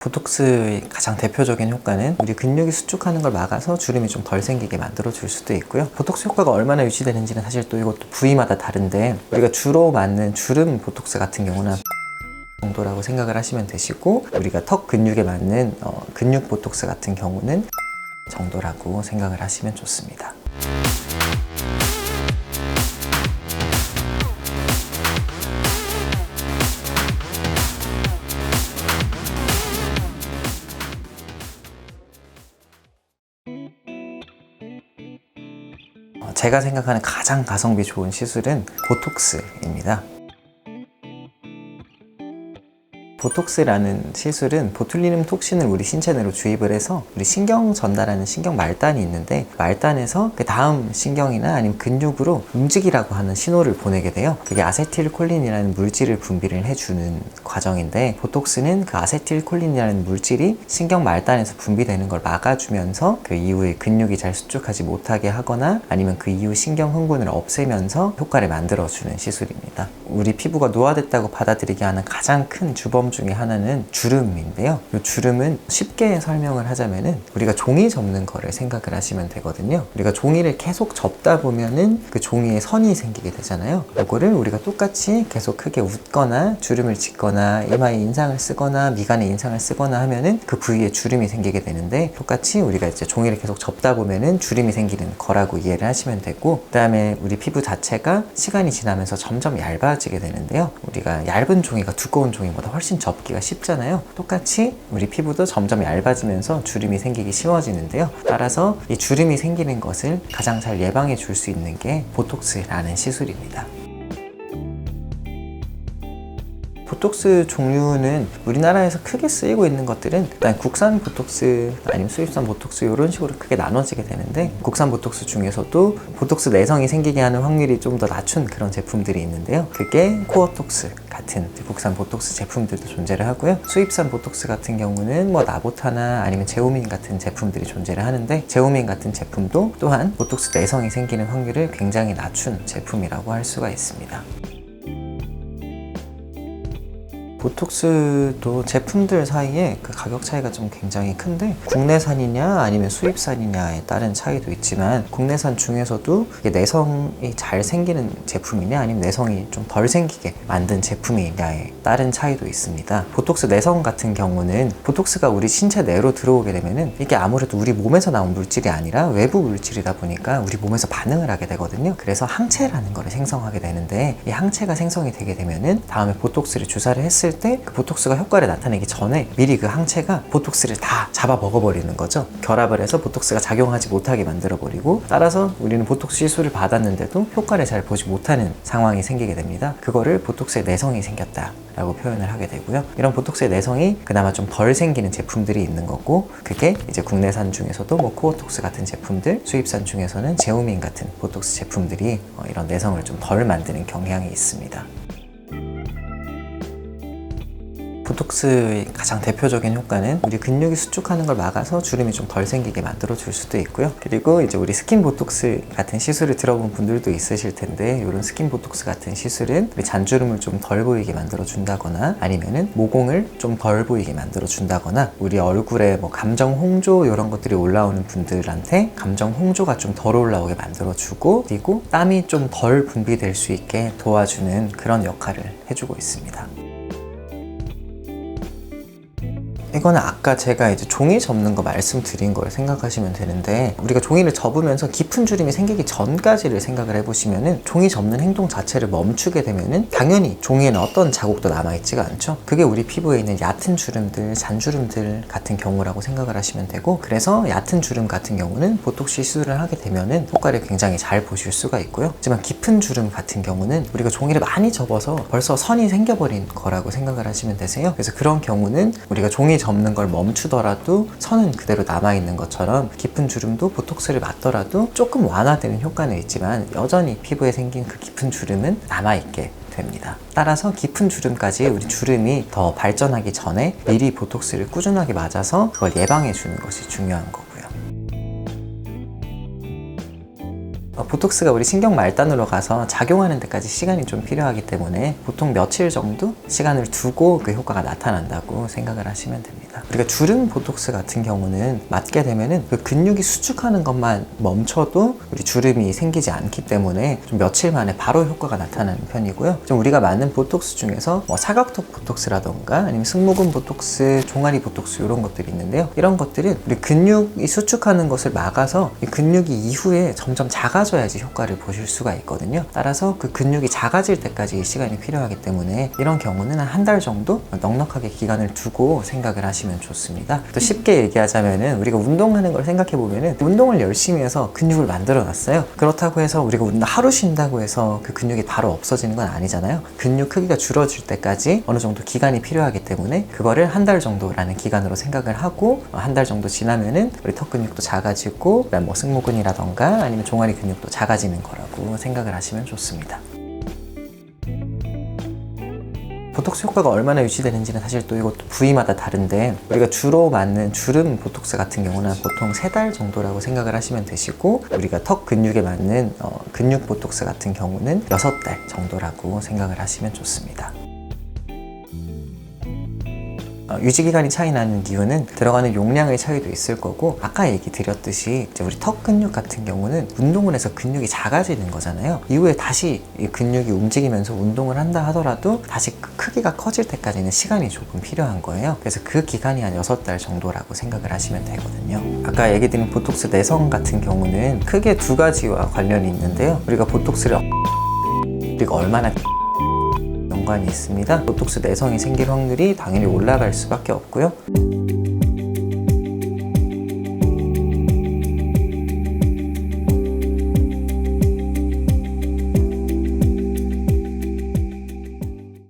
보톡스의 가장 대표적인 효과는 우리 근육이 수축하는 걸 막아서 주름이 좀 덜 생기게 만들어 줄 수도 있고요. 보톡스 효과가 얼마나 유지되는지는 사실 또 이것도 부위마다 다른데, 우리가 주로 맞는 주름 보톡스 같은 경우는 정도라고 생각을 하시면 되시고, 우리가 턱 근육에 맞는 근육 보톡스 같은 경우는 정도라고 생각을 하시면 좋습니다. 제가 생각하는 가장 가성비 좋은 시술은 보톡스입니다. 보톡스라는 시술은 보툴리눔 톡신을 우리 신체 내로 주입을 해서 우리 신경 전달하는 신경 말단이 있는데, 말단에서 그 다음 신경이나 아니면 근육으로 움직이라고 하는 신호를 보내게 돼요. 그게 아세틸콜린이라는 물질을 분비를 해주는 과정인데, 보톡스는 그 아세틸콜린이라는 물질이 신경 말단에서 분비되는 걸 막아주면서 그 이후에 근육이 잘 수축하지 못하게 하거나 아니면 그 이후 신경 흥분을 없애면서 효과를 만들어주는 시술입니다. 우리 피부가 노화됐다고 받아들이게 하는 가장 큰 주범 중에 하나는 주름인데요. 이 주름은 쉽게 설명을 하자면은 우리가 종이 접는 거를 생각을 하시면 되거든요. 우리가 종이를 계속 접다 보면은 그 종이에 선이 생기게 되잖아요. 이거를 우리가 똑같이 계속 크게 웃거나 주름을 짓거나 이마에 인상을 쓰거나 미간에 인상을 쓰거나 하면은 그 부위에 주름이 생기게 되는데, 똑같이 우리가 이제 종이를 계속 접다 보면은 주름이 생기는 거라고 이해를 하시면 되고, 그 다음에 우리 피부 자체가 시간이 지나면서 점점 얇아지게 되는데요. 우리가 얇은 종이가 두꺼운 종이보다 훨씬 접기가 쉽잖아요. 똑같이 우리 피부도 점점 얇아지면서 주름이 생기기 쉬워지는데요. 따라서 이 주름이 생기는 것을 가장 잘 예방해 줄 수 있는 게 보톡스라는 시술입니다. 보톡스 종류는 우리나라에서 크게 쓰이고 있는 것들은 일단 국산 보톡스 아니면 수입산 보톡스 이런 식으로 크게 나눠지게 되는데, 국산 보톡스 중에서도 보톡스 내성이 생기게 하는 확률이 좀 더 낮춘 그런 제품들이 있는데요. 그게 코어톡스 같은 국산 보톡스 제품들도 존재를 하고요. 수입산 보톡스 같은 경우는 뭐 나보타나 아니면 제오민 같은 제품들이 존재를 하는데, 제오민 같은 제품도 또한 보톡스 내성이 생기는 확률을 굉장히 낮춘 제품이라고 할 수가 있습니다. 보톡스도 제품들 사이에 그 가격 차이가 좀 굉장히 큰데, 국내산이냐 아니면 수입산이냐에 따른 차이도 있지만, 국내산 중에서도 이게 내성이 잘 생기는 제품이냐 아니면 내성이 좀 덜 생기게 만든 제품이냐에 따른 차이도 있습니다. 보톡스 내성 같은 경우는 보톡스가 우리 신체 내로 들어오게 되면은 이게 아무래도 우리 몸에서 나온 물질이 아니라 외부 물질이다 보니까 우리 몸에서 반응을 하게 되거든요. 그래서 항체라는 거를 생성하게 되는데, 이 항체가 생성이 되게 되면은 다음에 보톡스를 주사를 했을 때 그 보톡스가 효과를 나타내기 전에 미리 그 항체가 보톡스를 다 잡아 먹어버리는 거죠. 결합을 해서 보톡스가 작용하지 못하게 만들어버리고, 따라서 우리는 보톡스 시술을 받았는데도 효과를 잘 보지 못하는 상황이 생기게 됩니다. 그거를 보톡스의 내성이 생겼다 라고 표현을 하게 되고요. 이런 보톡스의 내성이 그나마 좀 덜 생기는 제품들이 있는 거고, 그게 이제 국내산 중에서도 뭐 코어톡스 같은 제품들, 수입산 중에서는 제오민 같은 보톡스 제품들이 이런 내성을 좀 덜 만드는 경향이 있습니다. 보톡스의 가장 대표적인 효과는 우리 근육이 수축하는 걸 막아서 주름이 좀 덜 생기게 만들어 줄 수도 있고요. 그리고 이제 우리 스킨 보톡스 같은 시술을 들어본 분들도 있으실 텐데, 이런 스킨 보톡스 같은 시술은 우리 잔주름을 좀 덜 보이게 만들어 준다거나 아니면은 모공을 좀 덜 보이게 만들어 준다거나, 우리 얼굴에 뭐 감정 홍조 이런 것들이 올라오는 분들한테 감정 홍조가 좀 덜 올라오게 만들어 주고, 그리고 땀이 좀 덜 분비될 수 있게 도와주는 그런 역할을 해주고 있습니다. 이거는 아까 제가 이제 종이 접는 거 말씀드린 걸 생각하시면 되는데, 우리가 종이를 접으면서 깊은 주름이 생기기 전까지를 생각을 해보시면은, 종이 접는 행동 자체를 멈추게 되면은 당연히 종이에는 어떤 자국도 남아있지가 않죠. 그게 우리 피부에 있는 얕은 주름들, 잔주름들 같은 경우라고 생각을 하시면 되고, 그래서 얕은 주름 같은 경우는 보톡스 시술을 하게 되면은 효과를 굉장히 잘 보실 수가 있고요. 하지만 깊은 주름 같은 경우는 우리가 종이를 많이 접어서 벌써 선이 생겨버린 거라고 생각을 하시면 되세요. 그래서 그런 경우는 우리가 종이 접는 걸 멈추더라도 선은 그대로 남아있는 것처럼, 깊은 주름도 보톡스를 맞더라도 조금 완화되는 효과는 있지만 여전히 피부에 생긴 그 깊은 주름은 남아있게 됩니다. 따라서 깊은 주름까지 우리 주름이 더 발전하기 전에 미리 보톡스를 꾸준하게 맞아서 그걸 예방해 주는 것이 중요한 거고요. 보톡스가 우리 신경 말단으로 가서 작용하는 데까지 시간이 좀 필요하기 때문에 보통 며칠 정도 시간을 두고 그 효과가 나타난다고 생각을 하시면 됩니다. 우리가 주름 보톡스 같은 경우는 맞게 되면은 그 근육이 수축하는 것만 멈춰도 우리 주름이 생기지 않기 때문에 좀 며칠 만에 바로 효과가 나타나는 편이고요. 좀 우리가 맞는 보톡스 중에서 뭐 사각턱 보톡스라던가 아니면 승모근 보톡스, 종아리 보톡스 이런 것들이 있는데요. 이런 것들은 우리 근육이 수축하는 것을 막아서 이 근육이 이후에 점점 작아져야지 효과를 보실 수가 있거든요. 따라서 그 근육이 작아질 때까지 시간이 필요하기 때문에 이런 경우는 한 달 정도 넉넉하게 기간을 두고 생각을 하시면 좋습니다. 또 쉽게 얘기하자면은 우리가 운동하는 걸 생각해 보면은 운동을 열심히 해서 근육을 만들어 놨어요. 그렇다고 해서 우리가 하루 쉰다고 해서 그 근육이 바로 없어지는 건 아니잖아요. 근육 크기가 줄어들 때까지 어느 정도 기간이 필요하기 때문에 그거를 한 달 정도라는 기간으로 생각을 하고 한 달 정도 지나면은 우리 턱 근육도 작아지고 그다음 뭐 승모근이라던가 아니면 종아리 근육도 작아지는 거라고 생각을 하시면 좋습니다. 보톡스 효과가 얼마나 유지되는지는 사실 또 이것도 부위마다 다른데 우리가 주로 맞는 주름 보톡스 같은 경우는 보통 3달 정도라고 생각을 하시면 되시고 우리가 턱 근육에 맞는 근육 보톡스 같은 경우는 6달 정도라고 생각을 하시면 좋습니다. 유지기간이 차이 나는 이유는 들어가는 용량의 차이도 있을 거고 아까 얘기 드렸듯이 이제 우리 턱 근육 같은 경우는 운동을 해서 근육이 작아지는 거잖아요. 이후에 다시 이 근육이 움직이면서 운동을 한다 하더라도 다시 크기가 커질 때까지는 시간이 조금 필요한 거예요. 그래서 그 기간이 한 6달 정도라고 생각을 하시면 되거든요. 아까 얘기 드린 보톡스 내성 같은 경우는 크게 2가지와 관련이 있는데요. 우리가 보톡스를 우리가 얼마나 연관이 있습니다. 보톡스 내성이 생길 확률이 당연히 올라갈 수밖에 없고요.